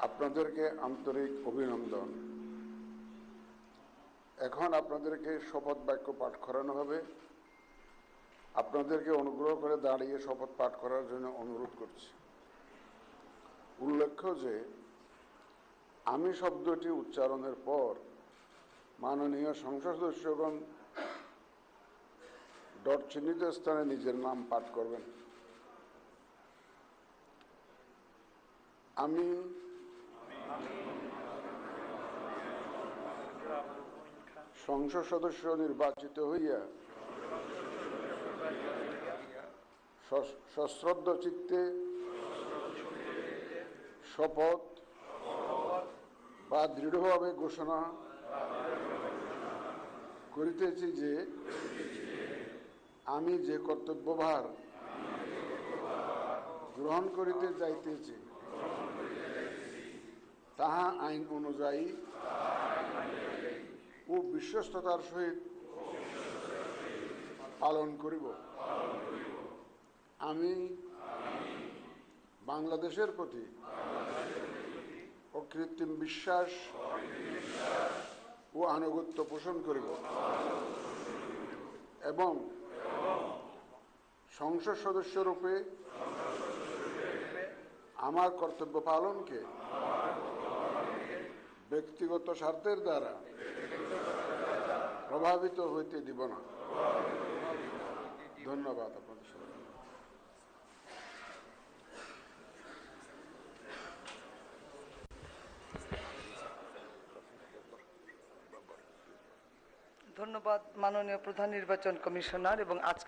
আপনাদেরকে আন্তরিক অভিনন্দন। এখন আপনাদেরকে শপথ বাক্য পাঠ করানো হবে। আপনাদেরকে অনুগ্রহ করে দাঁড়িয়ে শপথ পাঠ করার জন্য অনুরোধ করছি। উল্লেখ্য যে আমি শব্দটি উচ্চারণের পর মাননীয় সংসদ সদস্যগণ ডট চিহ্নিত স্থানে নিজের নাম পাঠ করবেন। আমি সংসদ সদস্য নির্বাচিত হইয়া সশ্রদ্ধ চিত্তে শপথ বা দৃঢ়ভাবে ঘোষণা করিতেছি যে আমি যে কর্তব্যভার গ্রহণ করিতে যাইতেছি তাহা আইন অনুযায়ী ও বিশ্বস্ততার সহিত পালন করিব। আমি বাংলাদেশের প্রতি অকৃত্রিম বিশ্বাস ও আনুগত্য পোষণ করিব এবং সংসদ সদস্যরূপে আমার কর্তব্য পালনকে ব্যক্তিগত স্বার্থের দ্বারা প্রভাবিত হইতে দিব না। ধন্যবাদ আপনাদের সবাইকে। ধন্যবাদ মাননীয় প্রধান নির্বাচন কমিশনার। এবং আজকে